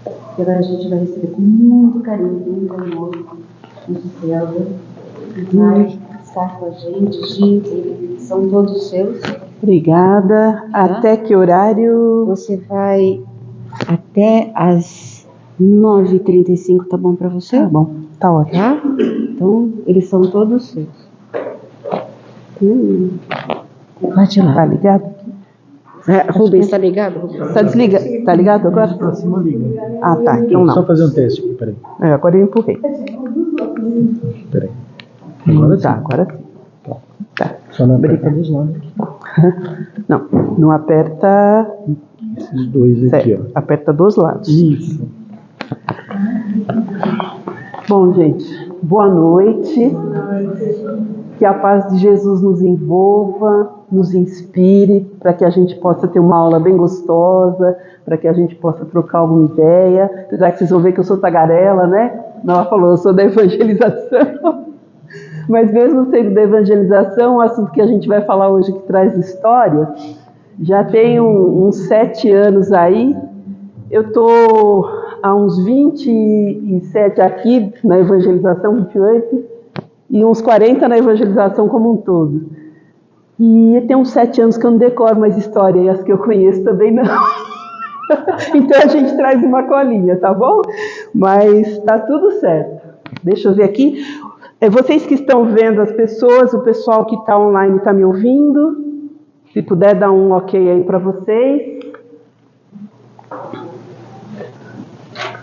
E agora a gente vai receber com muito carinho, muito amor, nosso Célio, que vai estar com a gente. Gente, são todos seus. Obrigada. Tá? Até que horário? Você vai até as 9h35, tá bom para você? Tá bom, tá ótimo. Tá? Então, eles são todos seus. Pode ir lá. Tá ligado? Rubens, tá ligado? Rubens? Tá desligado? Tá ligado agora? Pra cima liga. Ah, tá. Então não. Só fazer um teste aqui, peraí. Agora eu empurrei. Peraí. Agora tá, sim. agora sim. Tá. Só não aperta dos lados. Não, não aperta. Esses dois aqui, ó. Aperta dos lados. Isso. Bom, gente, boa noite. Que a paz de Jesus nos envolva, nos inspire, para que a gente possa ter uma aula bem gostosa, para que a gente possa trocar alguma ideia. Apesar que vocês vão ver que eu sou tagarela, né? Ela falou, eu sou da evangelização. Mas mesmo sendo da evangelização, o assunto que a gente vai falar hoje, que traz história, já tem uns 7 anos aí. Eu estou há uns 27 aqui na evangelização, 28, e uns 40 na evangelização como um todo. E tem uns 7 anos que eu não decoro mais história, e as que eu conheço também não. Então a gente traz uma colinha, tá bom? Mas tá tudo certo. Deixa eu ver aqui. Vocês que estão vendo as pessoas, o pessoal que está online está me ouvindo? Se puder dar um ok aí para vocês.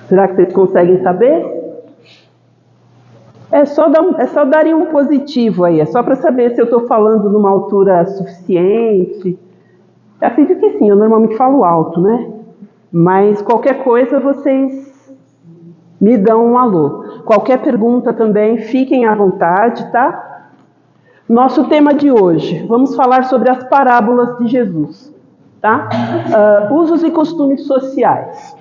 Será que vocês conseguem saber? É só darem um positivo aí, é só para saber se eu estou falando numa altura suficiente. Eu acredito que sim, eu normalmente falo alto, né? Mas qualquer coisa vocês me dão um alô. Qualquer pergunta também, fiquem à vontade, tá? Nosso tema de hoje, vamos falar sobre as parábolas de Jesus, tá? Usos e costumes sociais.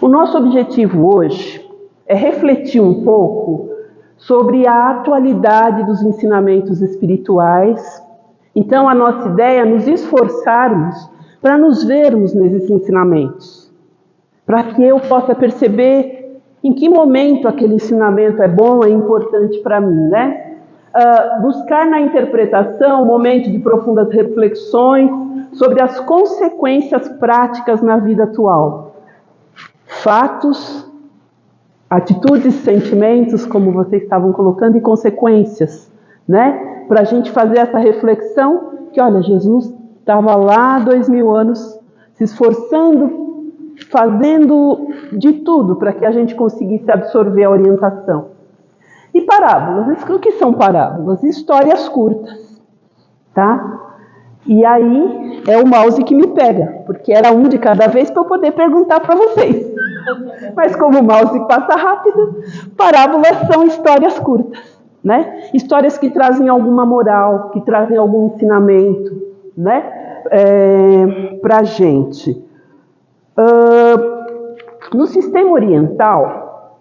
O nosso objetivo hoje é refletir um pouco sobre a atualidade dos ensinamentos espirituais. Então, a nossa ideia é nos esforçarmos para nos vermos nesses ensinamentos, para que eu possa perceber em que momento aquele ensinamento é bom, é importante para mim, né? Buscar na interpretação um momento de profundas reflexões sobre as consequências práticas na vida atual. Fatos, atitudes, sentimentos, como vocês estavam colocando, e consequências, né? Para a gente fazer essa reflexão que, olha, Jesus estava lá há 2000 anos se esforçando, fazendo de tudo para que a gente conseguisse absorver a orientação. E parábolas, o que são parábolas? Histórias curtas, tá? E aí é o mouse que me pega, porque era um de cada vez para eu poder perguntar para vocês. Mas como o mouse passa rápido, parábolas são histórias curtas, né? Histórias que trazem alguma moral, que trazem algum ensinamento, né? Para a gente. No sistema oriental,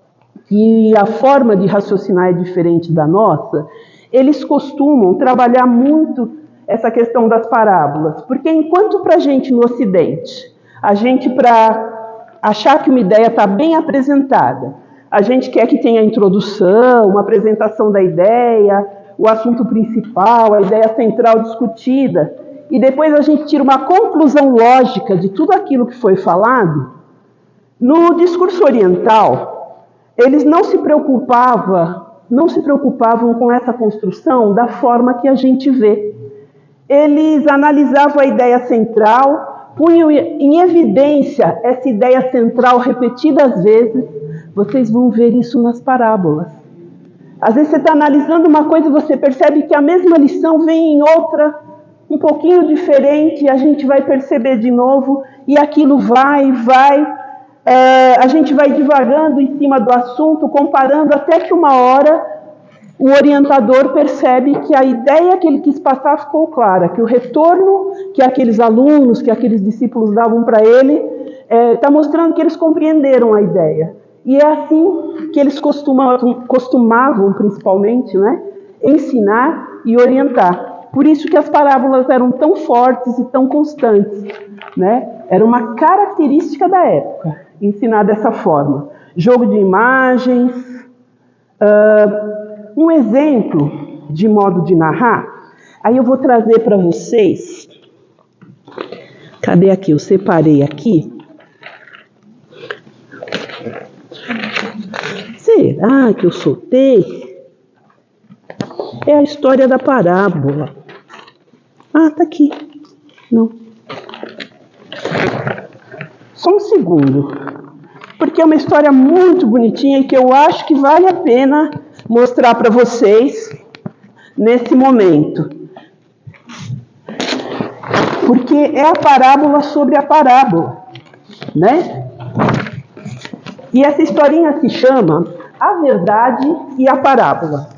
que a forma de raciocinar é diferente da nossa, eles costumam trabalhar muito essa questão das parábolas, porque enquanto para a gente no Ocidente, a gente para achar que uma ideia está bem apresentada, a gente quer que tenha a introdução, uma apresentação da ideia, o assunto principal, a ideia central discutida, e depois a gente tira uma conclusão lógica de tudo aquilo que foi falado. No discurso oriental, eles não se preocupavam com essa construção da forma que a gente vê. Eles analisavam a ideia central, punham em evidência essa ideia central repetidas vezes. Vocês vão ver isso nas parábolas. Às vezes você está analisando uma coisa e você percebe que a mesma lição vem em outra, um pouquinho diferente, e a gente vai perceber de novo, e aquilo vai, a gente vai divagando em cima do assunto, comparando, até que uma hora o orientador percebe que a ideia que ele quis passar ficou clara, que o retorno que aqueles alunos, que aqueles discípulos davam para ele, está mostrando que eles compreenderam a ideia. E é assim que eles costumavam principalmente, né, ensinar e orientar. Por isso que as parábolas eram tão fortes e tão constantes, né? Era uma característica da época, ensinar dessa forma. Jogo de imagens. Um exemplo de modo de narrar, aí eu vou trazer para vocês. Cadê aqui? Eu separei aqui. Será que eu soltei? É a história da parábola. Ah, tá aqui. Não. Só um segundo. Porque é uma história muito bonitinha e que eu acho que vale a pena mostrar para vocês nesse momento. Porque é a parábola sobre a parábola, né? E essa historinha se chama A Verdade e a Parábola.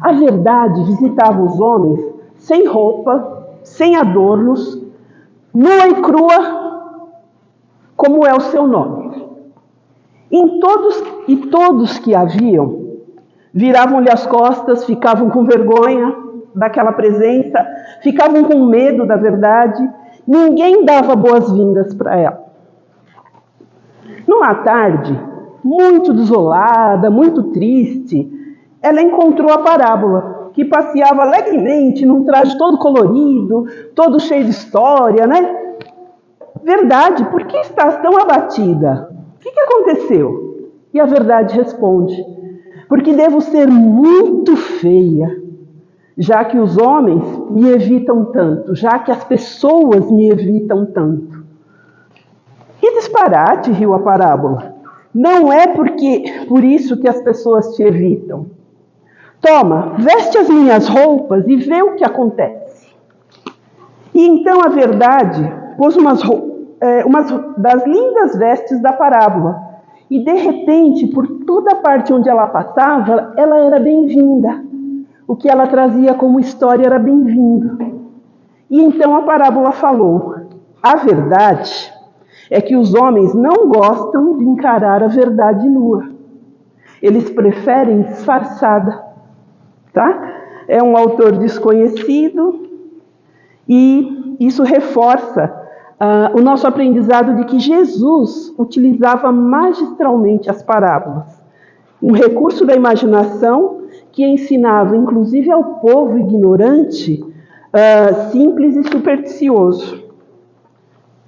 A verdade visitava os homens sem roupa, sem adornos, nua e crua, como é o seu nome. Todos que a viam, viravam-lhe as costas, ficavam com vergonha daquela presença, ficavam com medo da verdade, ninguém dava boas-vindas para ela. Numa tarde, muito desolada, muito triste, ela encontrou a parábola, que passeava alegremente num traje todo colorido, todo cheio de história, né? Verdade, por que estás tão abatida? O que aconteceu? E a verdade responde: porque devo ser muito feia, já que os homens me evitam tanto, já que as pessoas me evitam tanto. Que disparate, riu a parábola. Não é por isso que as pessoas te evitam. Toma, veste as minhas roupas e vê o que acontece. E então a verdade pôs umas das lindas vestes da parábola. E de repente, por toda parte onde ela passava, ela era bem-vinda. O que ela trazia como história era bem-vindo. E então a parábola falou: a verdade é que os homens não gostam de encarar a verdade nua. Eles preferem disfarçada. Tá? É um autor desconhecido e isso reforça o nosso aprendizado de que Jesus utilizava magistralmente as parábolas. Um recurso da imaginação que ensinava, inclusive ao povo ignorante, simples e supersticioso,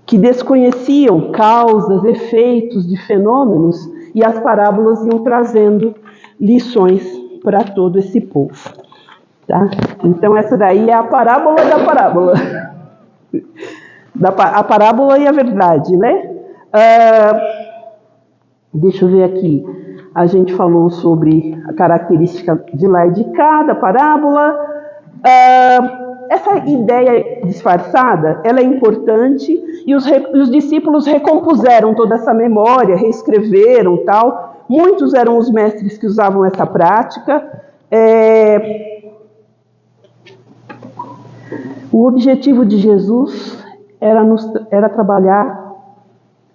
que desconheciam causas, efeitos de fenômenos, e as parábolas iam trazendo lições para todo esse povo. Tá? Então essa daí é a parábola da parábola. A parábola e a verdade, né? Deixa eu ver aqui. A gente falou sobre a característica de lá e de cá da parábola. Essa ideia disfarçada, ela é importante e os discípulos recompuseram toda essa memória, reescreveram tal. Muitos eram os mestres que usavam essa prática. O objetivo de Jesus era trabalhar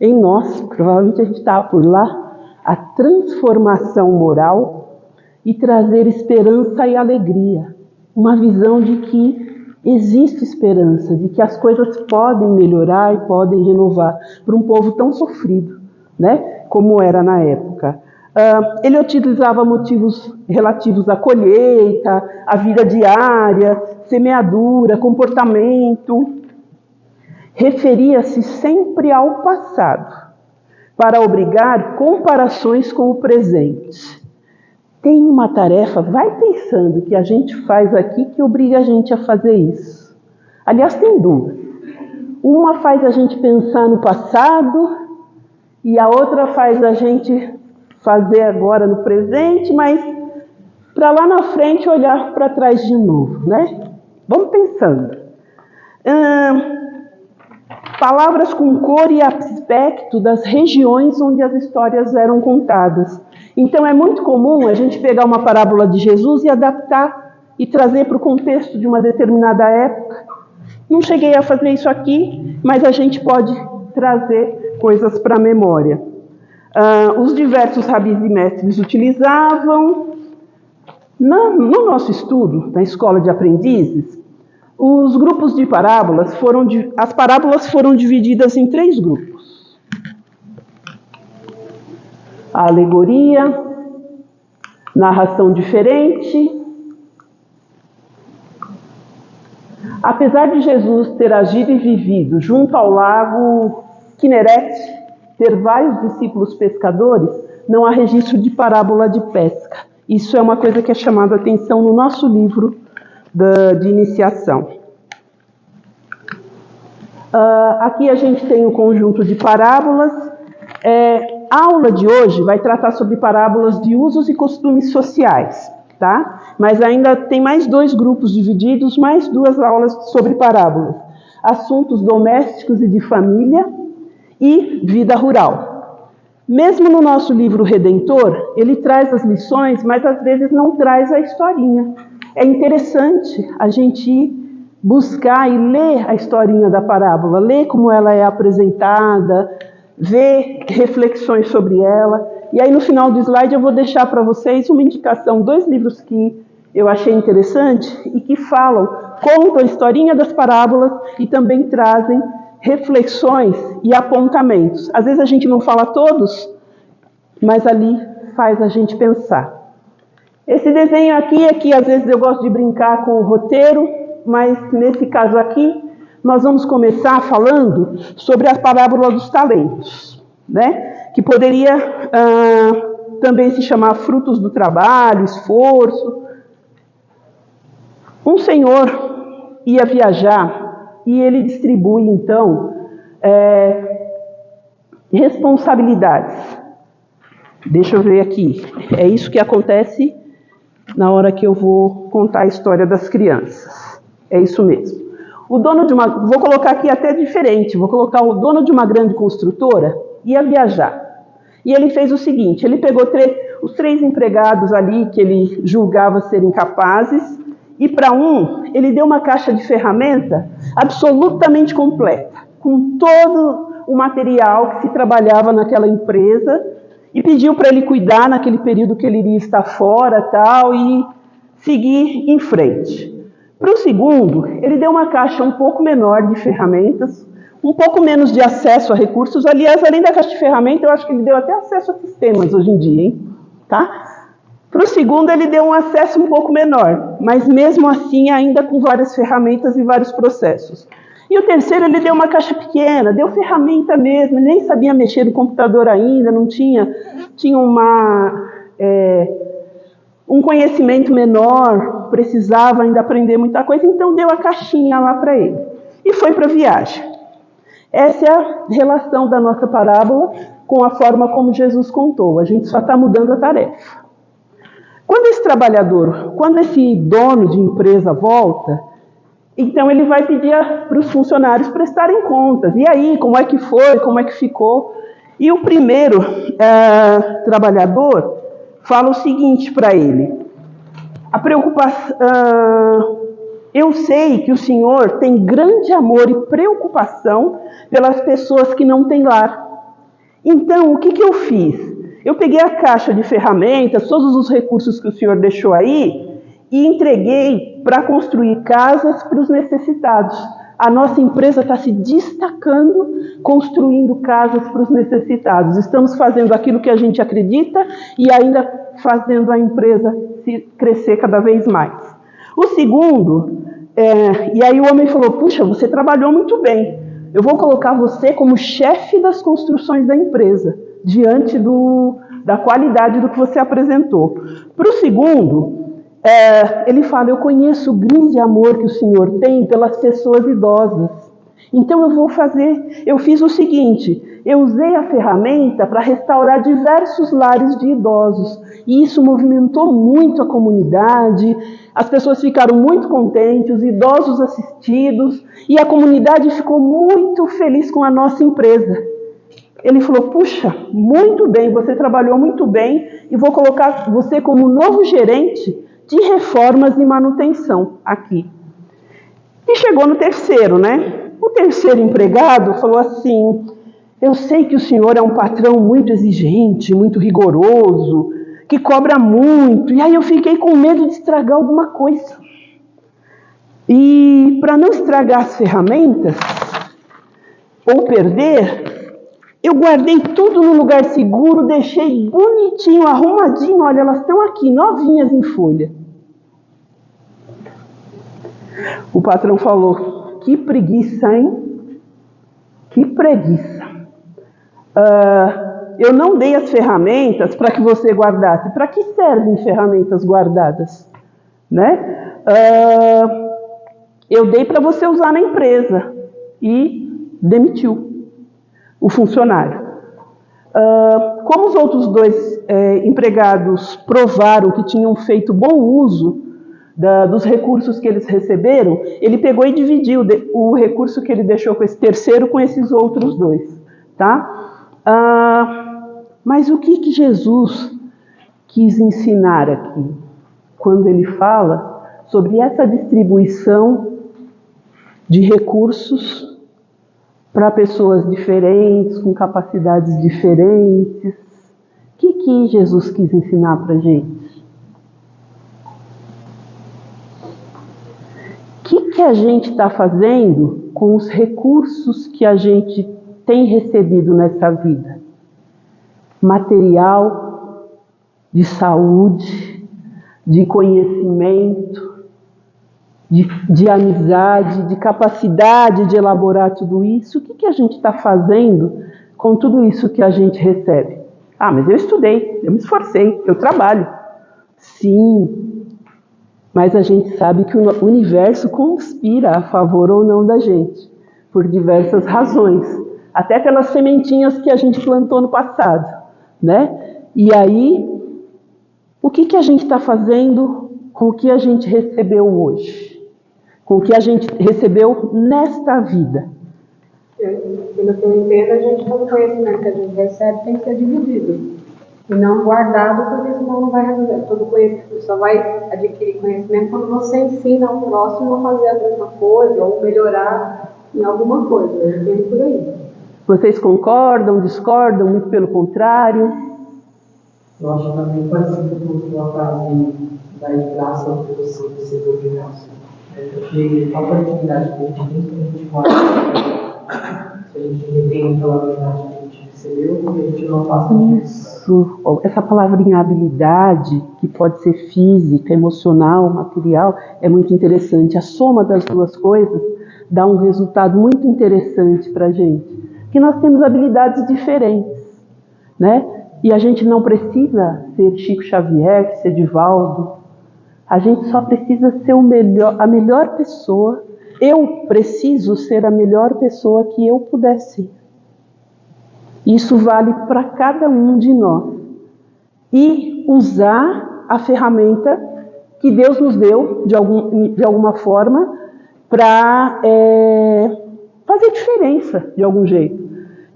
em nós, provavelmente a gente estava por lá, a transformação moral e trazer esperança e alegria. Uma visão de que existe esperança, de que as coisas podem melhorar e podem renovar para um povo tão sofrido, né, como era na época. Ele utilizava motivos relativos à colheita, à vida diária, semeadura, comportamento. Referia-se sempre ao passado, para obrigar comparações com o presente. Tem uma tarefa, vai pensando, que a gente faz aqui que obriga a gente a fazer isso. Aliás, tem duas. Uma faz a gente pensar no passado e a outra faz a gente fazer agora no presente, mas para lá na frente olhar para trás de novo, né? Vamos pensando. Palavras com cor e aspecto das regiões onde as histórias eram contadas. Então é muito comum a gente pegar uma parábola de Jesus e adaptar e trazer para o contexto de uma determinada época. Não cheguei a fazer isso aqui, mas a gente pode trazer coisas para a memória. Os diversos rabis e mestres utilizavam. No nosso estudo, na escola de aprendizes, Os grupos de parábolas as parábolas foram divididas em 3 grupos. A alegoria, narração diferente. Apesar de Jesus ter agido e vivido junto ao lago Quinerete, ter vários discípulos pescadores, não há registro de parábola de pesca. Isso é uma coisa que é chamada a atenção no nosso livro de iniciação. Aqui a gente tem um conjunto de parábolas. A aula de hoje vai tratar sobre parábolas de usos e costumes sociais, tá? Mas ainda tem mais 2 grupos divididos, mais 2 aulas sobre parábolas. Assuntos domésticos e de família e vida rural. Mesmo no nosso livro Redentor, ele traz as lições, mas às vezes não traz a historinha. É interessante a gente buscar e ler a historinha da parábola, ler como ela é apresentada, ver reflexões sobre ela. E aí no final do slide eu vou deixar para vocês uma indicação, 2 livros que eu achei interessante e que contam a historinha das parábolas e também trazem reflexões e apontamentos. Às vezes a gente não fala todos, mas ali faz a gente pensar. Esse desenho aqui é que às vezes eu gosto de brincar com o roteiro, mas nesse caso aqui nós vamos começar falando sobre a parábola dos talentos, né? Que poderia também se chamar frutos do trabalho, esforço. Um senhor ia viajar e ele distribui então responsabilidades. Deixa eu ver aqui. É isso que acontece na hora que eu vou contar a história das crianças. É isso mesmo. O dono de vou colocar aqui até diferente, vou colocar o dono de uma grande construtora ia viajar. E ele fez o seguinte, ele pegou os 3 empregados ali que ele julgava serem capazes, e para um, ele deu uma caixa de ferramenta absolutamente completa, com todo o material que se trabalhava naquela empresa, e pediu para ele cuidar naquele período que ele iria estar fora tal, e seguir em frente. Para o segundo, ele deu uma caixa um pouco menor de ferramentas, um pouco menos de acesso a recursos. Aliás, além da caixa de ferramentas, eu acho que ele deu até acesso a sistemas hoje em dia, hein? Tá? Para o segundo, ele deu um acesso um pouco menor, mas mesmo assim ainda com várias ferramentas e vários processos. E o terceiro, ele deu uma caixa pequena, deu ferramenta mesmo, ele nem sabia mexer no computador ainda, não tinha um conhecimento menor, precisava ainda aprender muita coisa, então deu a caixinha lá para ele. E foi para a viagem. Essa é a relação da nossa parábola com a forma como Jesus contou. A gente só está mudando a tarefa. Quando esse dono de empresa volta, então ele vai pedir para os funcionários prestarem contas. E aí, como é que foi, como é que ficou? E o primeiro trabalhador fala o seguinte para ele: a preocupação, eu sei que o Senhor tem grande amor e preocupação pelas pessoas que não têm lar. Então, o que eu fiz? Eu peguei a caixa de ferramentas, todos os recursos que o Senhor deixou aí, e entreguei para construir casas para os necessitados. A nossa empresa está se destacando, construindo casas para os necessitados. Estamos fazendo aquilo que a gente acredita e ainda fazendo a empresa crescer cada vez mais. O segundo, e aí o homem falou: puxa, você trabalhou muito bem. Eu vou colocar você como chefe das construções da empresa, diante da qualidade do que você apresentou. Para o segundo, ele fala: eu conheço o grande amor que o Senhor tem pelas pessoas idosas. Então eu fiz o seguinte: eu usei a ferramenta para restaurar diversos lares de idosos. E isso movimentou muito a comunidade, as pessoas ficaram muito contentes, os idosos assistidos, e a comunidade ficou muito feliz com a nossa empresa. Ele falou: puxa, muito bem, você trabalhou muito bem, e vou colocar você como novo gerente de reformas e manutenção aqui. E chegou no terceiro, né? O terceiro empregado falou assim: eu sei que o senhor é um patrão muito exigente, muito rigoroso, que cobra muito, e aí eu fiquei com medo de estragar alguma coisa. E para não estragar as ferramentas, ou perder, eu guardei tudo no lugar seguro, deixei bonitinho, arrumadinho. Olha, elas estão aqui, novinhas em folha. O patrão falou, que preguiça, hein? Que preguiça. Eu não dei as ferramentas para que você guardasse. Para que servem ferramentas guardadas? Né? Eu dei para você usar na empresa. E demitiu o funcionário. Como os outros dois empregados provaram que tinham feito bom uso dos recursos que eles receberam, ele pegou e dividiu o recurso que ele deixou com esse terceiro com esses outros dois. Tá? Mas o que Jesus quis ensinar aqui, quando ele fala sobre essa distribuição de recursos para pessoas diferentes, com capacidades diferentes? O que Jesus quis ensinar para a gente? O que a gente está fazendo com os recursos que a gente tem recebido nessa vida? Material, de saúde, de conhecimento, de amizade, de capacidade de elaborar tudo isso. O que a gente está fazendo com tudo isso que a gente recebe? Mas eu estudei, eu me esforcei, eu trabalho. Sim, mas a gente sabe que o universo conspira a favor ou não da gente, por diversas razões, até pelas sementinhas que a gente plantou no passado, né? E aí, o que a gente está fazendo com o que a gente recebeu hoje? Com o que a gente recebeu nesta vida? Pelo que eu entendo, a gente, todo conhecimento que a gente recebe tem que ser dividido. E não guardado, porque senão não vai resolver. Todo conhecimento, só vai adquirir conhecimento quando você ensina ao próximo a fazer a mesma coisa, ou melhorar em alguma coisa. Eu entendo por aí. Vocês concordam, discordam, muito pelo contrário? Eu acho também parecido com a frase da graça ao que você recebeu de graça. Porque a oportunidade que a gente tem, que a gente guarda, se a gente retém aquela habilidade que a gente recebeu, porque a gente não passa disso. Essa palavrinha habilidade, que pode ser física, emocional, material, é muito interessante. A soma das duas coisas dá um resultado muito interessante para a gente. Que nós temos habilidades diferentes, né? E a gente não precisa ser Chico Xavier, ser Divaldo. A gente só precisa ser a melhor pessoa. Eu preciso ser a melhor pessoa que eu puder ser. Isso vale para cada um de nós. E usar a ferramenta que Deus nos deu, de alguma forma, para fazer diferença, de algum jeito.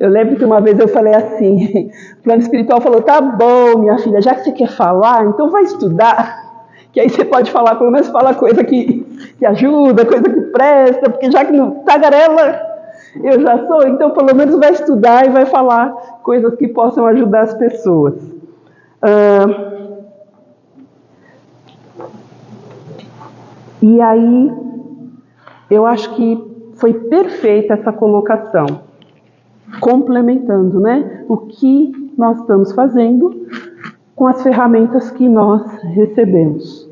Eu lembro que uma vez eu falei assim, o plano espiritual falou, tá bom, minha filha, já que você quer falar, então vai estudar, que aí você pode falar, pelo menos fala coisa que ajuda, coisa que presta, porque já que no tagarela eu já sou, então pelo menos vai estudar e vai falar coisas que possam ajudar as pessoas. E aí, eu acho que foi perfeita essa colocação, complementando, né, o que nós estamos fazendo com as ferramentas que nós recebemos,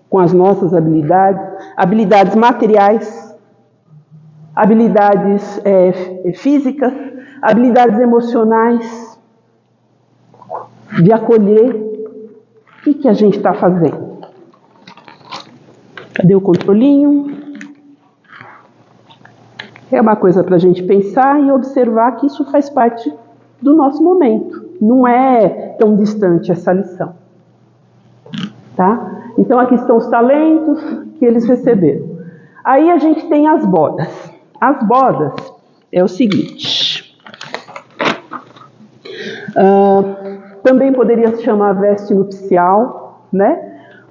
com as nossas habilidades materiais, habilidades físicas, habilidades emocionais, de acolher. O que a gente está fazendo? Cadê o controlinho? É uma coisa para a gente pensar e observar que isso faz parte do nosso momento. Não é tão distante essa lição. Tá? Então aqui estão os talentos que eles receberam. Aí a gente tem as bodas. As bodas é o seguinte. Também poderia se chamar veste nupcial, né?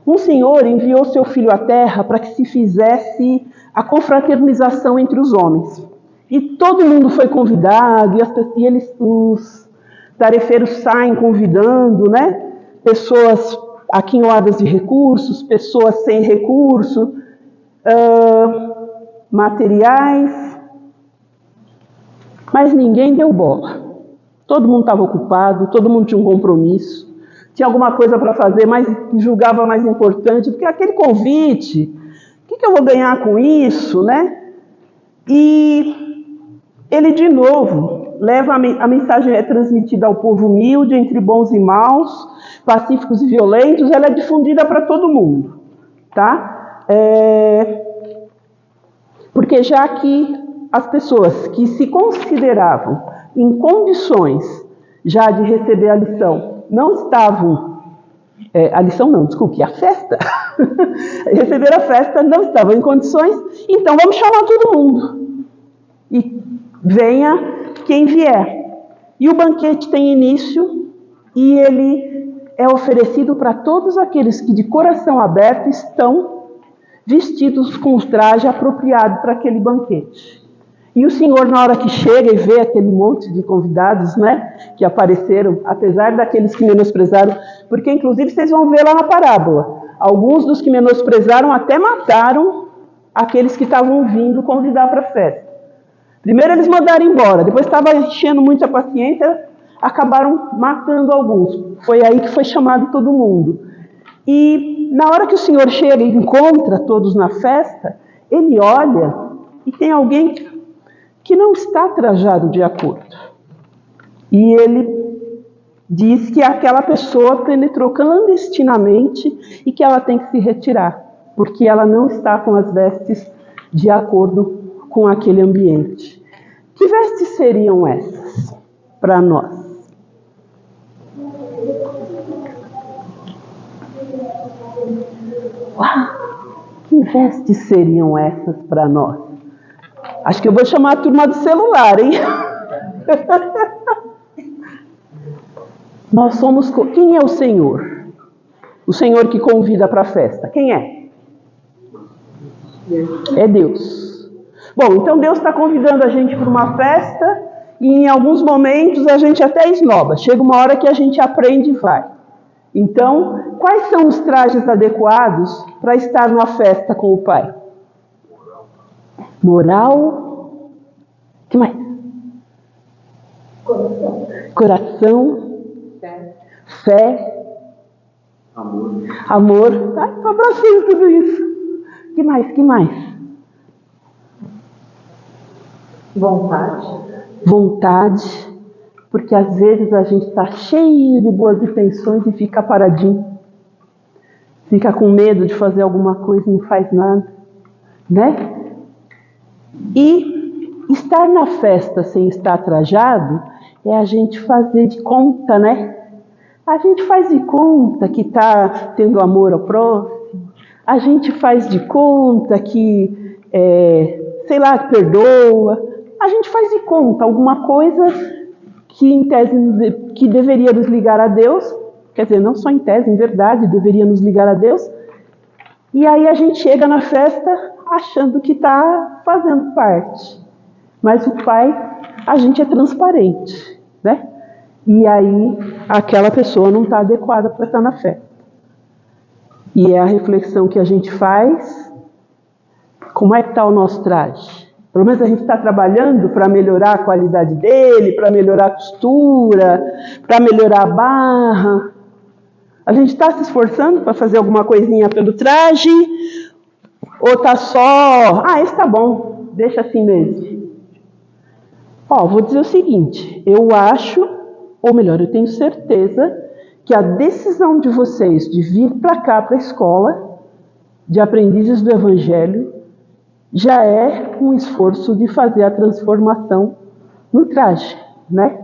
Um senhor enviou seu filho à terra para que se fizesse a confraternização entre os homens. E todo mundo foi convidado, e os tarefeiros saem convidando, né? Pessoas aquinhoadas de recursos, pessoas sem recurso. materiais, mas ninguém deu bola. Todo mundo estava ocupado, todo mundo tinha um compromisso, tinha alguma coisa para fazer, mas julgava mais importante, porque aquele convite, o que eu vou ganhar com isso, né? E ele, de novo, leva a mensagem é transmitida ao povo humilde, entre bons e maus, pacíficos e violentos, ela é difundida para todo mundo, tá? Porque já que as pessoas que se consideravam em condições já de receber a lição, não estavam, a festa, receber a festa, não estavam em condições, então vamos chamar todo mundo, e venha quem vier. E o banquete tem início, e ele é oferecido para todos aqueles que de coração aberto estão vestidos com o traje apropriado para aquele banquete. E o Senhor, na hora que chega e vê aquele monte de convidados, né, que apareceram, apesar daqueles que menosprezaram, porque inclusive vocês vão ver lá na parábola, alguns dos que menosprezaram até mataram aqueles que estavam vindo convidar para a festa. Primeiro eles mandaram embora, depois estava enchendo muita paciência, acabaram matando alguns. Foi aí que foi chamado todo mundo. E na hora que o Senhor chega e encontra todos na festa, ele olha e tem alguém que não está trajado de acordo. E ele diz que aquela pessoa penetrou clandestinamente e que ela tem que se retirar, porque ela não está com as vestes de acordo com aquele ambiente. Que vestes seriam essas para nós? Que vestes seriam essas para nós? Acho que eu vou chamar a turma do celular, hein? Nós somos... Quem é o Senhor? O Senhor que convida para a festa. Quem é? É Deus. Bom, então Deus está convidando a gente para uma festa e em alguns momentos a gente até esnoba. Chega uma hora que a gente aprende e vai. Então, quais são os trajes adequados para estar numa festa com o Pai? Moral. Que mais? Coração. Fé. Amor. Ai, eu abracei tudo isso. Que mais? Que mais? Vontade. Porque às vezes a gente está cheio de boas intenções e fica paradinho. Fica com medo de fazer alguma coisa e não faz nada. Né? E estar na festa sem estar trajado é a gente fazer de conta, né? A gente faz de conta que está tendo amor ao próximo. A gente faz de conta que, perdoa. A gente faz de conta alguma coisa que em tese que deveria nos ligar a Deus, quer dizer, não só em tese, em verdade, deveria nos ligar a Deus, e aí a gente chega na festa achando que está fazendo parte, mas o Pai, a gente é transparente, né? E aí aquela pessoa não está adequada para estar na festa. E é a reflexão que a gente faz, como é que está o nosso traje? Pelo menos a gente está trabalhando para melhorar a qualidade dele, para melhorar a costura, para melhorar a barra. A gente está se esforçando para fazer alguma coisinha pelo traje? Ou está só, esse tá bom, deixa assim mesmo. Vou dizer o seguinte, eu acho, ou melhor, eu tenho certeza, que a decisão de vocês de vir para cá, para a escola, de aprendizes do Evangelho, já é um esforço de fazer a transformação no traje, né?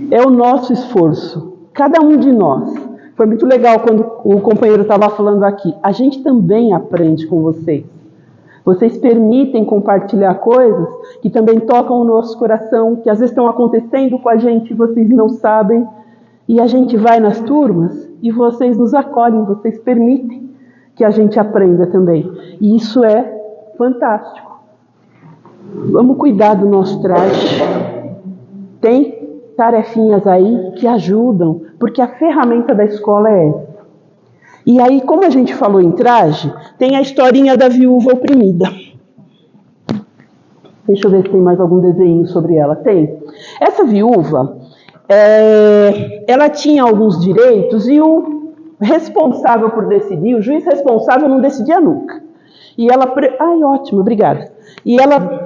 É o nosso esforço, cada um de nós. Foi muito legal quando o companheiro estava falando aqui. A gente também aprende com vocês. Vocês permitem compartilhar coisas que também tocam o nosso coração, que às vezes estão acontecendo com a gente e vocês não sabem. E a gente vai nas turmas e vocês nos acolhem, vocês permitem que a gente aprenda também. E isso é fantástico. Vamos cuidar do nosso traje. Tem tarefinhas aí que ajudam, porque a ferramenta da escola é essa. E aí, como a gente falou em traje, tem a historinha da viúva oprimida. Deixa eu ver se tem mais algum desenho sobre ela. Tem. Essa viúva, ela tinha alguns direitos e o responsável por decidir, o juiz responsável não decidia nunca. E ela... Ai, ótimo, obrigada. E ela...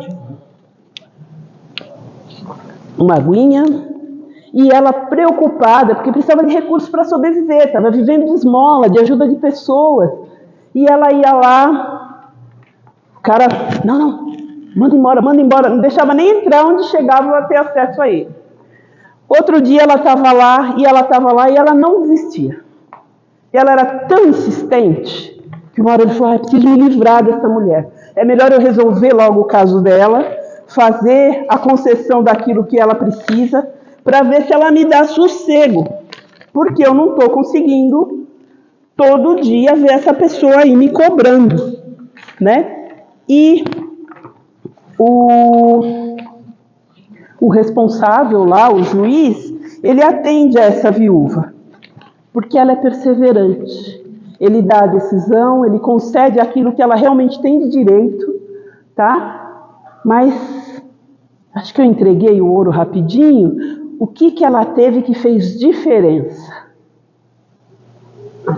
Uma aguinha. E ela preocupada, porque precisava de recursos para sobreviver, estava vivendo de esmola, de ajuda de pessoas. E ela ia lá, o cara, não, manda embora, não deixava nem entrar onde chegava para ter acesso a ele. Outro dia ela estava lá, e ela não desistia. E ela era tão insistente, que uma hora ele falou, preciso me livrar dessa mulher. É melhor eu resolver logo o caso dela, fazer a concessão daquilo que ela precisa, para ver se ela me dá sossego, porque eu não estou conseguindo todo dia ver essa pessoa aí me cobrando, né? E o responsável lá, o juiz, ele atende a essa viúva, porque ela é perseverante. Ele dá a decisão, ele concede aquilo que ela realmente tem de direito, tá? Mas acho que eu entreguei o ouro rapidinho. O que ela teve que fez diferença? A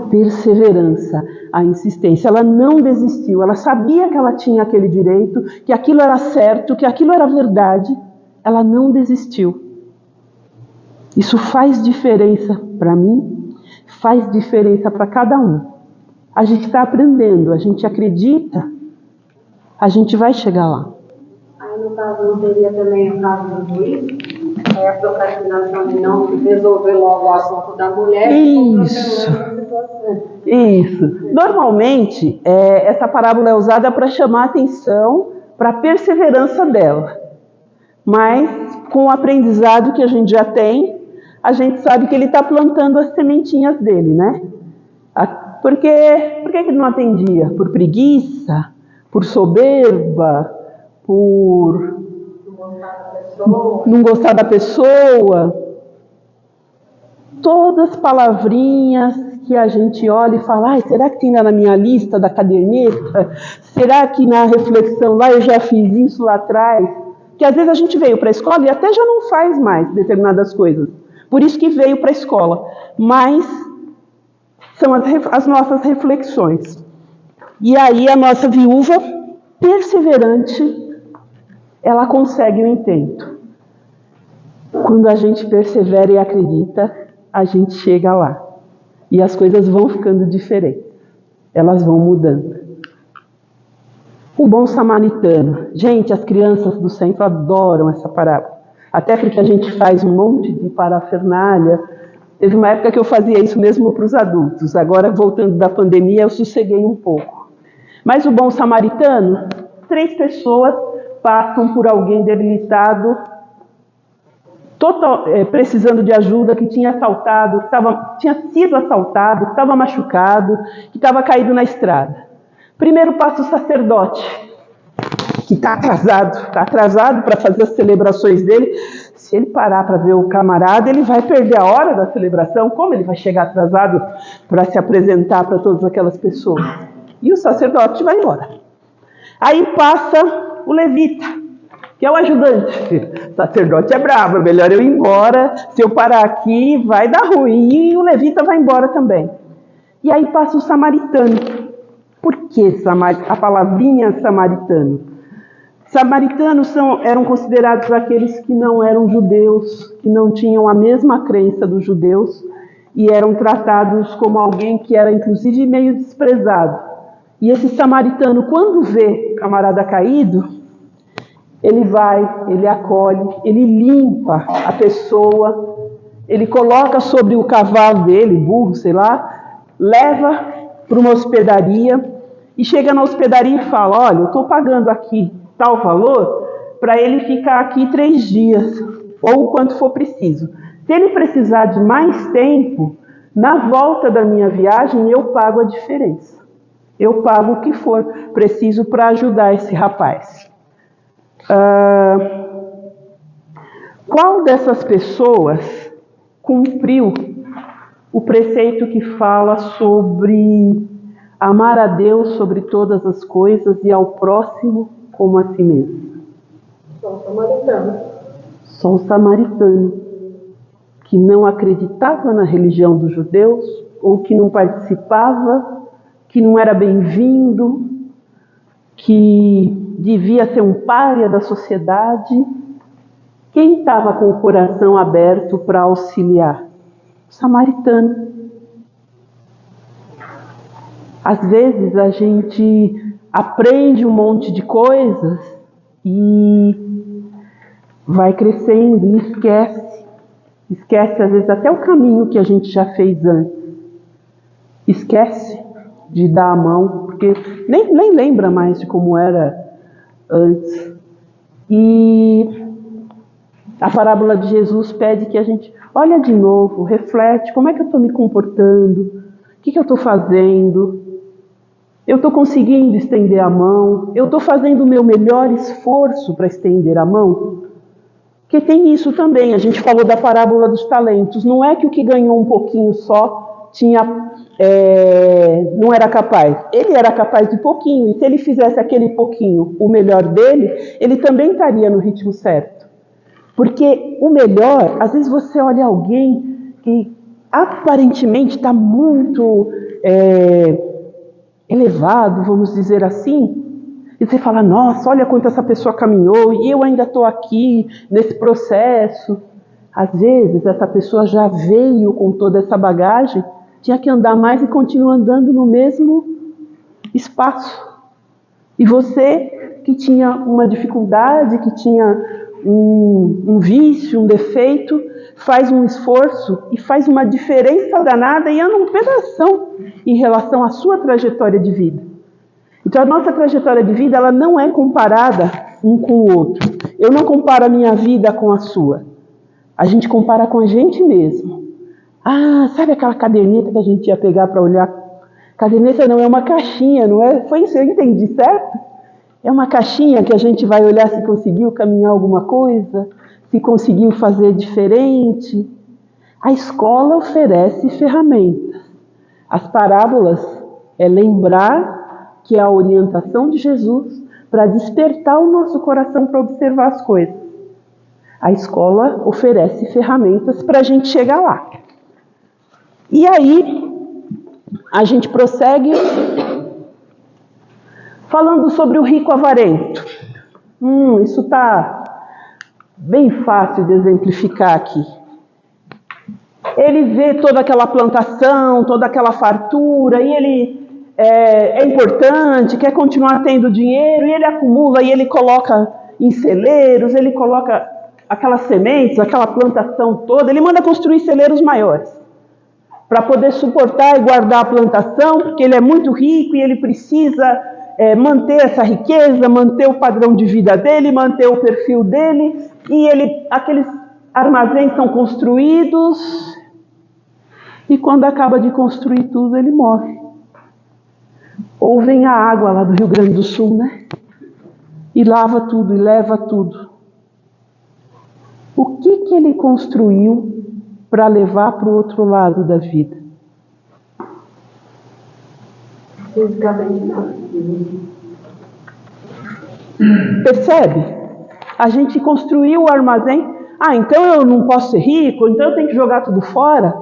perseverança, a insistência. Ela não desistiu, ela sabia que ela tinha aquele direito, que aquilo era certo, que aquilo era verdade. Ela não desistiu. Isso faz diferença para mim, faz diferença para cada um. A gente está aprendendo, a gente acredita, a gente vai chegar lá. Aí, no caso, não teria também o caso do juiz? A procrastinação de não resolver logo o assunto da mulher. Isso. Normalmente, essa parábola é usada para chamar a atenção para a perseverança dela. Mas, com o aprendizado que a gente já tem, a gente sabe que ele está plantando as sementinhas dele, né? Por que ele não atendia? Por preguiça? Por soberba? Por não gostar da pessoa? Todas as palavrinhas que a gente olha e fala, será que tem lá na minha lista da caderneta? Será que na reflexão lá eu já fiz isso lá atrás? Que às vezes a gente veio para a escola e até já não faz mais determinadas coisas. Por isso que veio para a escola. Mas são as nossas reflexões. E aí a nossa viúva, perseverante, ela consegue o intento. Quando a gente persevera e acredita, a gente chega lá. E as coisas vão ficando diferentes. Elas vão mudando. O bom samaritano. Gente, as crianças do centro adoram essa parábola. Até porque a gente faz um monte de parafernália. Teve uma época que eu fazia isso mesmo para os adultos. Agora, voltando da pandemia, eu sosseguei um pouco. Mas o bom samaritano, 3 pessoas passam por alguém debilitado, precisando de ajuda, que tinha assaltado, tinha sido assaltado, que estava machucado, que estava caído na estrada. Primeiro passa o sacerdote, que está atrasado para fazer as celebrações dele. Se ele parar para ver o camarada, ele vai perder a hora da celebração. Como ele vai chegar atrasado para se apresentar para todas aquelas pessoas? E o sacerdote vai embora. Aí passa o levita, que é o ajudante. O sacerdote é bravo, é melhor eu ir embora. Se eu parar aqui, vai dar ruim. E o levita vai embora também. E aí passa o samaritano. Por que a palavrinha samaritano? Samaritanos eram considerados aqueles que não eram judeus, que não tinham a mesma crença dos judeus, e eram tratados como alguém que era, inclusive, meio desprezado. E esse samaritano, quando vê o camarada caído, ele vai, ele acolhe, ele limpa a pessoa, ele coloca sobre o cavalo dele, burro, sei lá, leva para uma hospedaria, e chega na hospedaria e fala, olha, eu estou pagando aqui tal valor para ele ficar aqui 3 dias, ou o quanto for preciso. Se ele precisar de mais tempo, na volta da minha viagem eu pago a diferença. Eu pago o que for preciso para ajudar esse rapaz. Qual dessas pessoas cumpriu o preceito que fala sobre amar a Deus sobre todas as coisas e ao próximo como a si mesmo. Só o samaritano. Só o samaritano, que não acreditava na religião dos judeus, ou que não participava, que não era bem-vindo, que devia ser um pária da sociedade. Quem estava com o coração aberto para auxiliar? O samaritano. Às vezes a gente aprende um monte de coisas e vai crescendo e esquece às vezes até o caminho que a gente já fez antes. Esquece de dar a mão, porque nem lembra mais de como era antes. E a parábola de Jesus pede que a gente olha de novo, reflete, como é que eu estou me comportando? O que eu estou fazendo? Eu estou conseguindo estender a mão? Eu estou fazendo o meu melhor esforço para estender a mão? Porque tem isso também, a gente falou da parábola dos talentos. Não é que o que ganhou um pouquinho só não era capaz. Ele era capaz de pouquinho, e se ele fizesse aquele pouquinho o melhor dele, ele também estaria no ritmo certo. Porque o melhor, às vezes você olha alguém que aparentemente está muito elevado, vamos dizer assim, e você fala, nossa, olha quanto essa pessoa caminhou, e eu ainda estou aqui nesse processo. Às vezes essa pessoa já veio com toda essa bagagem, tinha que andar mais e continua andando no mesmo espaço. E você que tinha uma dificuldade, que tinha um vício, um defeito, faz um esforço e faz uma diferença danada e anda um pedação em relação à sua trajetória de vida. Então a nossa trajetória de vida, ela não é comparada um com o outro. Eu não comparo a minha vida com a sua. A gente compara com a gente mesmo. Ah, sabe aquela caderneta que a gente ia pegar para olhar? Caderneta não, é uma caixinha, não é? Foi isso, eu entendi, certo? É uma caixinha que a gente vai olhar se conseguiu caminhar alguma coisa, se conseguiu fazer diferente. A escola oferece ferramentas. As parábolas é lembrar que é a orientação de Jesus para despertar o nosso coração para observar as coisas. A escola oferece ferramentas para a gente chegar lá. E aí, a gente prossegue falando sobre o rico avarento. Isso está bem fácil de exemplificar aqui. Ele vê toda aquela plantação, toda aquela fartura, e ele é importante, quer continuar tendo dinheiro, e ele acumula, e ele coloca em celeiros, ele coloca aquelas sementes, aquela plantação toda, ele manda construir celeiros maiores, para poder suportar e guardar a plantação, porque ele é muito rico e ele precisa manter essa riqueza, manter o padrão de vida dele, manter o perfil dele, e aqueles armazéns são construídos, e quando acaba de construir tudo, ele morre. Ou vem a água lá do Rio Grande do Sul, né? E lava tudo, e leva tudo. O que ele construiu para levar para o outro lado da vida? Fisicamente não. Percebe? A gente construiu o armazém. Ah, então eu não posso ser rico, então eu tenho que jogar tudo fora?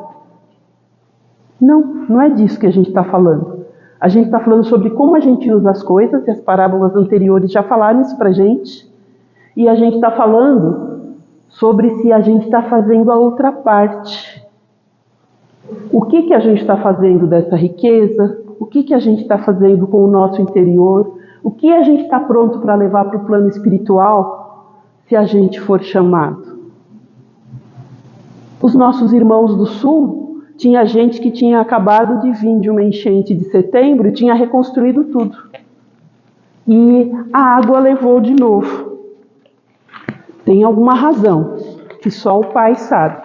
Não é disso que a gente está falando. A gente está falando sobre como a gente usa as coisas, e as parábolas anteriores já falaram isso para a gente. E a gente está falando sobre se a gente está fazendo a outra parte. O que a gente está fazendo dessa riqueza? O que a gente está fazendo com o nosso interior? O que a gente está pronto para levar para o plano espiritual, se a gente for chamado? Os nossos irmãos do Sul, tinha gente que tinha acabado de vir de uma enchente de setembro e tinha reconstruído tudo. E a água levou de novo. Tem alguma razão, que só o Pai sabe,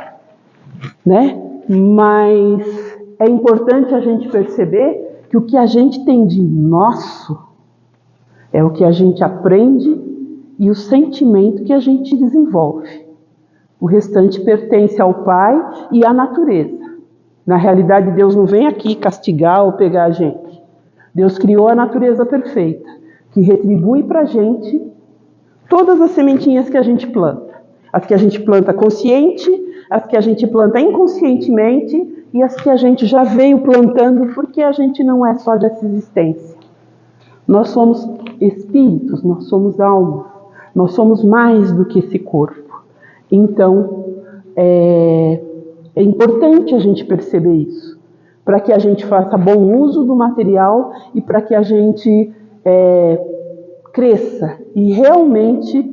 né? Mas é importante a gente perceber que o que a gente tem de nosso é o que a gente aprende e o sentimento que a gente desenvolve. O restante pertence ao Pai e à natureza. Na realidade, Deus não vem aqui castigar ou pegar a gente. Deus criou a natureza perfeita, que retribui para a gente todas as sementinhas que a gente planta. As que a gente planta consciente, as que a gente planta inconscientemente e as que a gente já veio plantando porque a gente não é só dessa existência. Nós somos espíritos, nós somos almas, nós somos mais do que esse corpo. Então, é importante a gente perceber isso, para que a gente faça bom uso do material e para que a gente cresça e realmente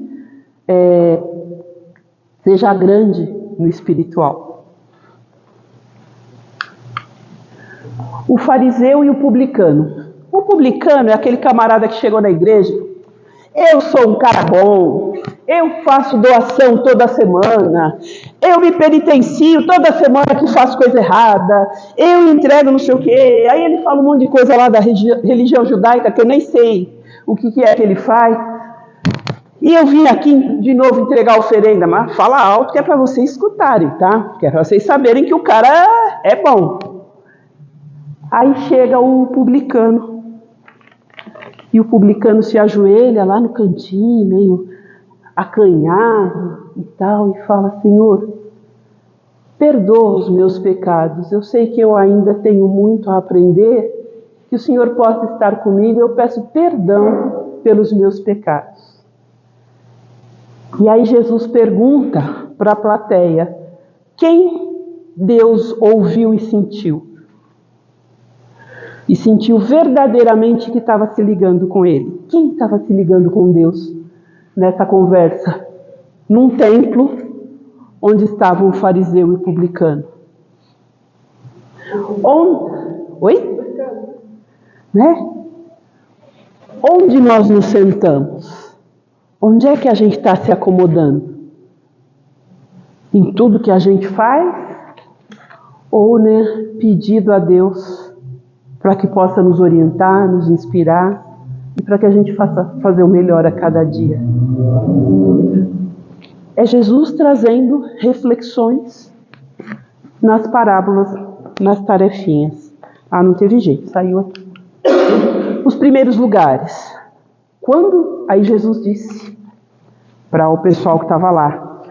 seja grande no espiritual. O fariseu e o publicano. O publicano é aquele camarada que chegou na igreja. Eu sou um cara bom, eu faço doação toda semana, eu me penitencio toda semana que faço coisa errada, eu entrego não sei o quê. Aí ele fala um monte de coisa lá da religião judaica que eu nem sei o que é que ele faz. E eu vim aqui de novo entregar a oferenda, mas fala alto que é para vocês escutarem, tá? Que é para vocês saberem que o cara é bom. Aí chega o publicano. E o publicano se ajoelha lá no cantinho, meio acanhado e tal, e fala: Senhor, perdoa os meus pecados. Eu sei que eu ainda tenho muito a aprender, que o Senhor possa estar comigo. Eu peço perdão pelos meus pecados. E aí Jesus pergunta para a plateia: quem Deus ouviu e sentiu? E sentiu verdadeiramente que estava se ligando com Ele. Quem estava se ligando com Deus nessa conversa? Num templo onde estavam o fariseu e o publicano. Oi? Né? Onde nós nos sentamos? Onde é que a gente está se acomodando? Em tudo que a gente faz? Ou, pedido a Deus para que possa nos orientar, nos inspirar e para que a gente fazer o melhor a cada dia. É Jesus trazendo reflexões nas parábolas, nas tarefinhas. Não teve jeito, saiu aqui. Os primeiros lugares. Aí Jesus disse para o pessoal que estava lá: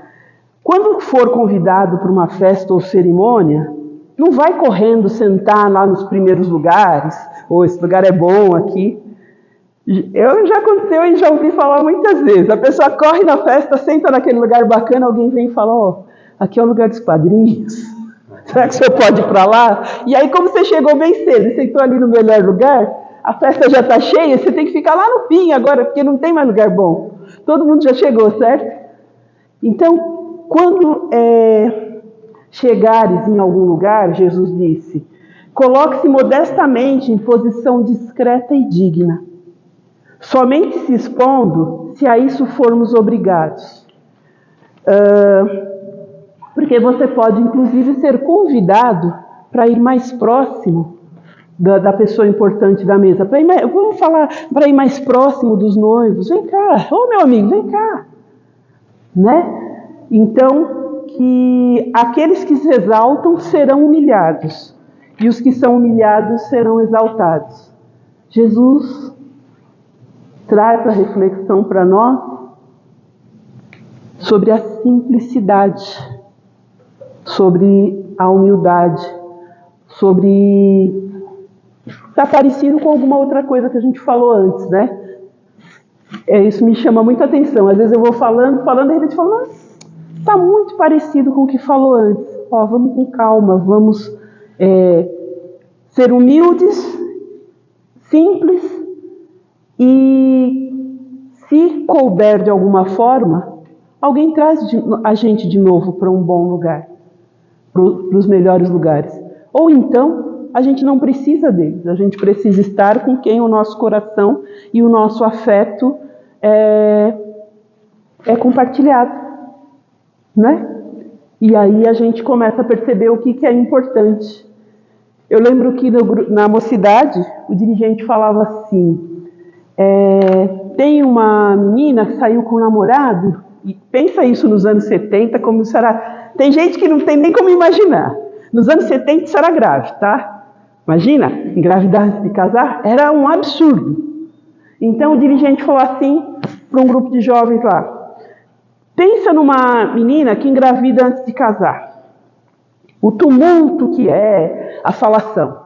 quando for convidado para uma festa ou cerimônia, não vai correndo sentar lá nos primeiros lugares, esse lugar é bom aqui. Já aconteceu e já ouvi falar muitas vezes. A pessoa corre na festa, senta naquele lugar bacana, alguém vem e fala: aqui é o lugar dos quadrinhos. Será que você pode ir para lá? E aí, como você chegou bem cedo e sentou ali no melhor lugar, a festa já está cheia, você tem que ficar lá no fim agora, porque não tem mais lugar bom. Todo mundo já chegou, certo? Então, quando chegares em algum lugar, Jesus disse: coloque-se modestamente em posição discreta e digna, somente se expondo se a isso formos obrigados. Porque você pode, inclusive, ser convidado para ir mais próximo da pessoa importante da mesa. Vamos falar, para ir mais próximo dos noivos. Vem cá, meu amigo, vem cá. Né? Então, que aqueles que se exaltam serão humilhados, e os que são humilhados serão exaltados. Jesus traz a reflexão para nós sobre a simplicidade, sobre a humildade, sobre... Está parecido com alguma outra coisa que a gente falou antes, né? Isso me chama muita atenção. Às vezes eu vou falando, e de repente falo: nossa, está muito parecido com o que falou antes. Vamos com calma, vamos ser humildes, simples, e se couber de alguma forma, alguém traz a gente de novo para um bom lugar, para os melhores lugares. Ou então, a gente não precisa deles, a gente precisa estar com quem o nosso coração e o nosso afeto é compartilhado. Né? E aí a gente começa a perceber o que é importante. Eu lembro que na mocidade, o dirigente falava assim: tem uma menina que saiu com um namorado, e pensa isso nos anos 70, como será. Tem gente que não tem nem como imaginar. Nos anos 70 isso era grave, tá? Imagina, engravidar antes de casar era um absurdo. Então o dirigente falou assim para um grupo de jovens lá: pensa numa menina que engravida antes de casar. O tumulto que é a falação.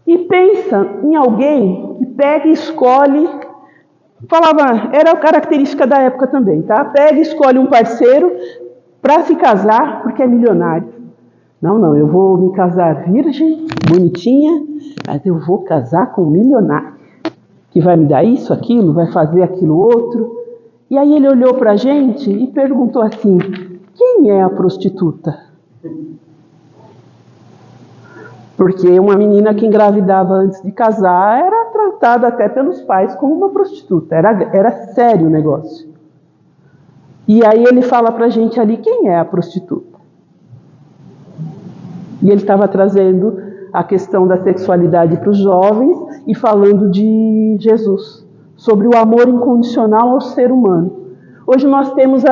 E pensa em alguém que pega e escolhe, era a característica da época também, tá? Pega e escolhe um parceiro para se casar porque é milionário. Não, eu vou me casar virgem, bonitinha, mas eu vou casar com um milionário, que vai me dar isso, aquilo, vai fazer aquilo outro. E aí ele olhou para a gente e perguntou assim: quem é a prostituta? Porque uma menina que engravidava antes de casar era tratada até pelos pais como uma prostituta. Era sério o negócio. E aí ele fala para a gente ali: quem é a prostituta? E ele estava trazendo a questão da sexualidade para os jovens e falando de Jesus, sobre o amor incondicional ao ser humano. Hoje nós temos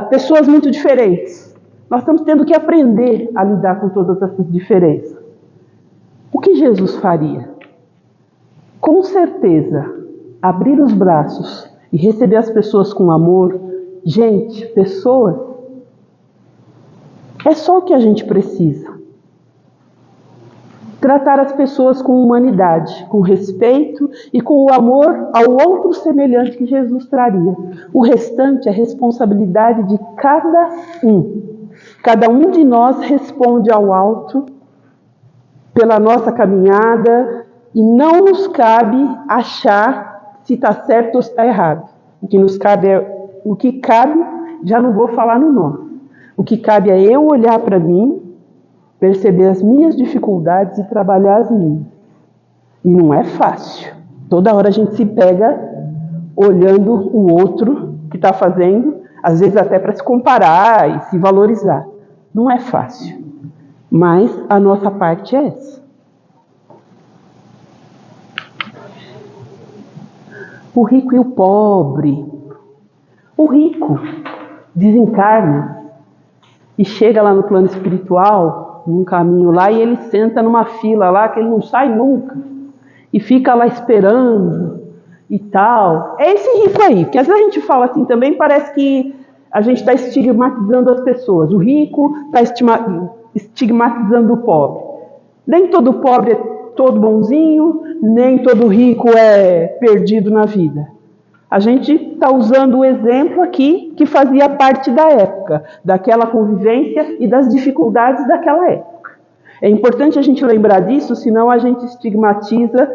pessoas muito diferentes. Nós estamos tendo que aprender a lidar com todas essas diferenças. O que Jesus faria? Com certeza, abrir os braços e receber as pessoas com amor. Gente, pessoas, é só o que a gente precisa. Tratar as pessoas com humanidade, com respeito e com o amor ao outro semelhante que Jesus traria. O restante é responsabilidade de cada um. Cada um de nós responde ao alto pela nossa caminhada e não nos cabe achar se está certo ou se está errado. O que cabe, já não vou falar no nome. O que cabe é eu olhar para mim, perceber as minhas dificuldades e trabalhar as minhas. E não é fácil. Toda hora a gente se pega olhando o outro que está fazendo, às vezes até para se comparar e se valorizar. Não é fácil. Mas a nossa parte é essa. O rico e o pobre. O rico desencarna e chega lá no plano espiritual, num caminho lá, e ele senta numa fila lá que ele não sai nunca. E fica lá esperando e tal. É esse rico aí, porque às vezes a gente fala assim também, parece que a gente está estigmatizando as pessoas. O rico está estigmatizando o pobre. Nem todo pobre é todo bonzinho, nem todo rico é perdido na vida. A gente está usando o exemplo aqui que fazia parte da época, daquela convivência e das dificuldades daquela época. É importante a gente lembrar disso, senão a gente estigmatiza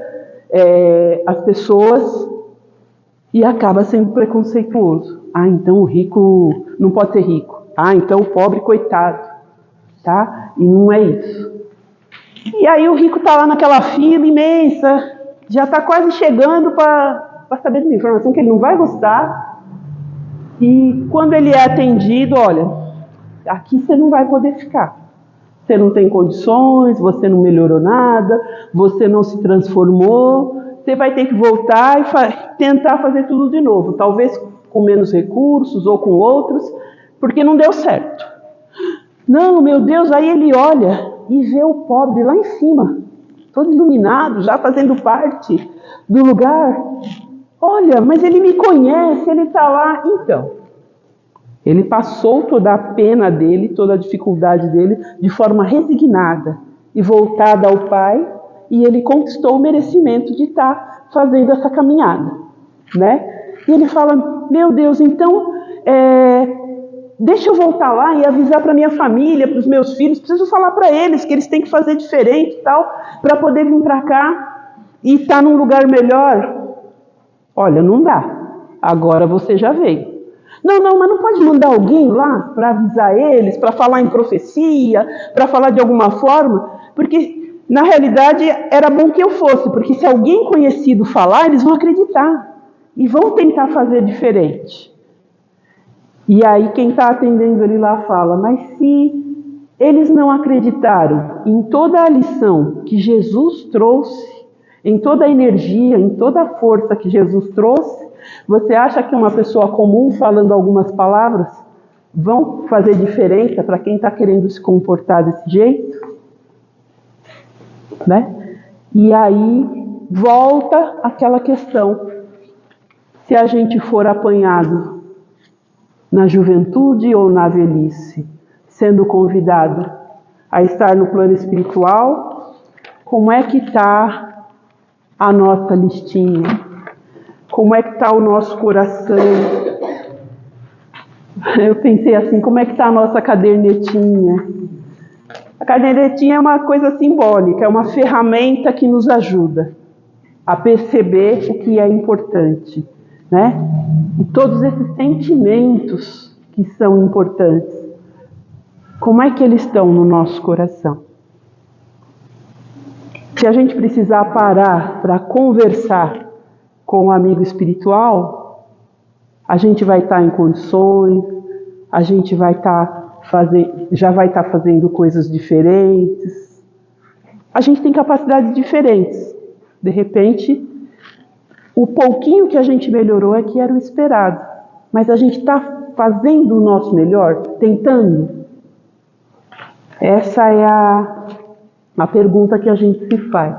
as pessoas e acaba sendo preconceituoso. Ah, então o rico não pode ser rico. Ah, então o pobre, coitado. Tá? E não é isso. E aí o rico está lá naquela fila imensa, já está quase chegando para saber de uma informação que ele não vai gostar. E quando ele é atendido, olha, aqui você não vai poder ficar. Você não tem condições, você não melhorou nada, você não se transformou, você vai ter que voltar e tentar fazer tudo de novo. Talvez com menos recursos ou com outros, porque não deu certo. Não, meu Deus, aí ele olha e vê o pobre lá em cima, todo iluminado, já fazendo parte do lugar. Olha, mas ele me conhece, ele está lá. Então, ele passou toda a pena dele, toda a dificuldade dele, de forma resignada e voltada ao Pai, e ele conquistou o merecimento de estar fazendo essa caminhada, né? E ele fala: meu Deus, então, deixa eu voltar lá e avisar para minha família, para os meus filhos, preciso falar para eles que eles têm que fazer diferente e tal, para poder vir para cá e estar num lugar melhor. Olha, não dá. Agora você já veio. Não, mas não pode mandar alguém lá para avisar eles, para falar em profecia, para falar de alguma forma, porque na realidade era bom que eu fosse, porque se alguém conhecido falar, eles vão acreditar e vão tentar fazer diferente. E aí quem está atendendo ele lá fala: mas se eles não acreditaram em toda a lição que Jesus trouxe, em toda a energia, em toda a força que Jesus trouxe, você acha que uma pessoa comum falando algumas palavras vão fazer diferença para quem está querendo se comportar desse jeito? né? E aí volta aquela questão: se a gente for apanhado na juventude ou na velhice, sendo convidado a estar no plano espiritual, como é que está a nossa listinha? Como é que está o nosso coração? Eu pensei assim, como é que está a nossa cadernetinha? A cadernetinha é uma coisa simbólica, é uma ferramenta que nos ajuda a perceber o que é importante, né? E todos esses sentimentos que são importantes, como é que eles estão no nosso coração? Se a gente precisar parar para conversar com um amigo espiritual, a gente vai estar em condições, a gente vai já vai estar fazendo coisas diferentes. A gente tem capacidades diferentes. De repente, o pouquinho que a gente melhorou é que era o esperado. Mas a gente está fazendo o nosso melhor, tentando? Essa é a pergunta que a gente se faz.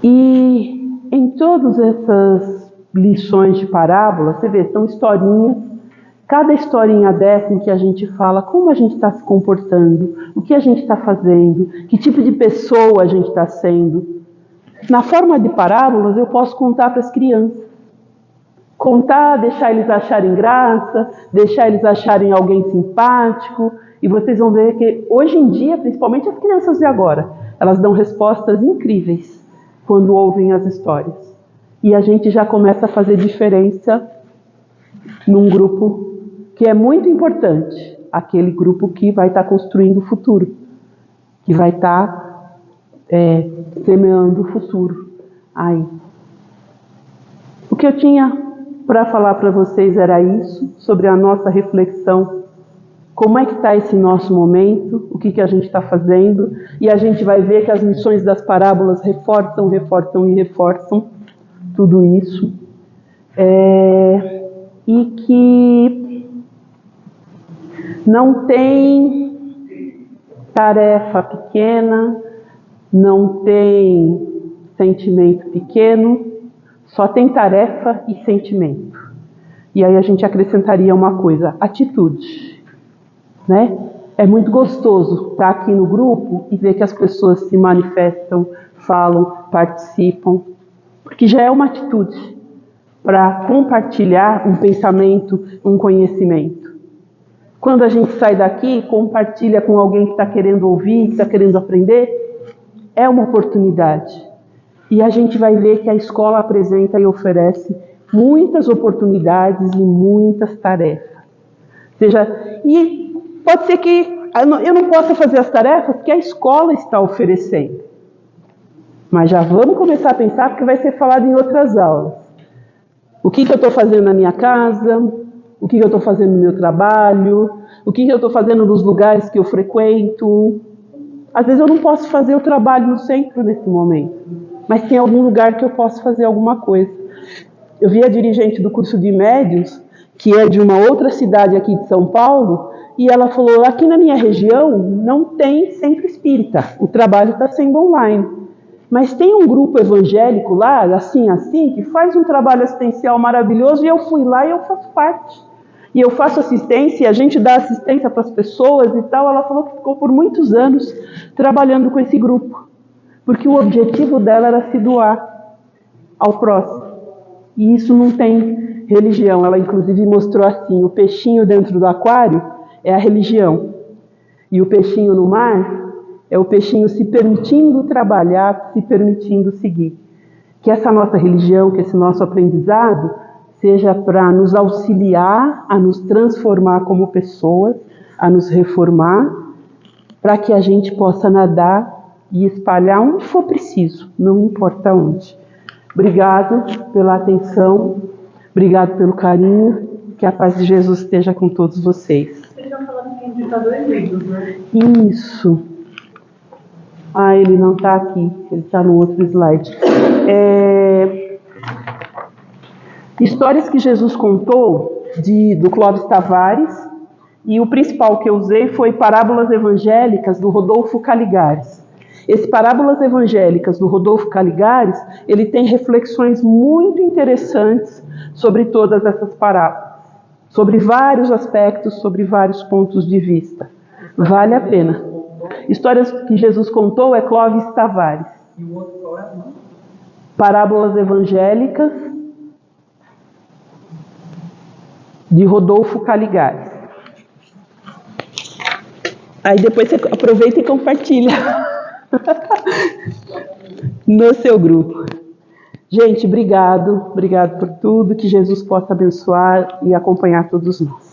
E em todas essas lições de parábola, você vê, são historinhas. Cada historinha dessa em que a gente fala como a gente está se comportando, o que a gente está fazendo, que tipo de pessoa a gente está sendo. Na forma de parábolas, eu posso contar para as crianças. Contar, deixar eles acharem graça, deixar eles acharem alguém simpático. E vocês vão ver que hoje em dia, principalmente as crianças de agora, elas dão respostas incríveis quando ouvem as histórias. E a gente já começa a fazer diferença num grupo que é muito importante, aquele grupo que vai estar construindo o futuro, que vai estar semeando o futuro. Aí. O que eu tinha para falar para vocês era isso, sobre a nossa reflexão. Como é que está esse nosso momento, o que a gente está fazendo, e a gente vai ver que as lições das parábolas reforçam tudo isso. E que não tem tarefa pequena, não tem sentimento pequeno, só tem tarefa e sentimento. E aí a gente acrescentaria uma coisa: atitude. Né? É muito gostoso estar aqui no grupo e ver que as pessoas se manifestam, falam, participam, porque já é uma atitude para compartilhar um pensamento, um conhecimento. Quando a gente sai daqui, compartilha com alguém que está querendo ouvir, que está querendo aprender, é uma oportunidade. E a gente vai ver que a escola apresenta e oferece muitas oportunidades e muitas tarefas. E pode ser que eu não possa fazer as tarefas que a escola está oferecendo. Mas já vamos começar a pensar, porque vai ser falado em outras aulas. O que eu estou fazendo na minha casa, o que eu estou fazendo no meu trabalho, o que eu estou fazendo nos lugares que eu frequento. Às vezes eu não posso fazer o trabalho no centro nesse momento, mas tem algum lugar que eu posso fazer alguma coisa. Eu vi a dirigente do curso de médios, que é de uma outra cidade aqui de São Paulo, e ela falou: aqui na minha região não tem centro espírita, o trabalho está sendo online. Mas tem um grupo evangélico lá, assim, que faz um trabalho assistencial maravilhoso, e eu fui lá e eu faço parte. E eu faço assistência, e a gente dá assistência para as pessoas e tal. Ela falou que ficou por muitos anos trabalhando com esse grupo, porque o objetivo dela era se doar ao próximo. E isso não tem religião. Ela inclusive mostrou assim: o peixinho dentro do aquário é a religião, e o peixinho no mar é o peixinho se permitindo trabalhar, se permitindo seguir. Que essa nossa religião, que esse nosso aprendizado seja para nos auxiliar a nos transformar como pessoas, a nos reformar, para que a gente possa nadar e espalhar onde for preciso, não importa onde. Obrigado pela atenção, obrigado pelo carinho, que a paz de Jesus esteja com todos vocês. Vocês estão falando que indica 2 livros, né? Isso. Ah, ele não está aqui, ele está no outro slide. Histórias que Jesus contou, do Clóvis Tavares, E o principal que eu usei foi Parábolas Evangélicas, do Rodolfo Caligares. Esse Parábolas Evangélicas, do Rodolfo Caligares, ele tem reflexões muito interessantes sobre todas essas parábolas, sobre vários aspectos, sobre vários pontos de vista. Vale a pena. Histórias que Jesus contou é Clóvis Tavares. E o outro qual é? Parábolas Evangélicas, de Rodolfo Caligares. Aí depois você aproveita e compartilha no seu grupo. Gente, obrigado por tudo, que Jesus possa abençoar e acompanhar todos nós.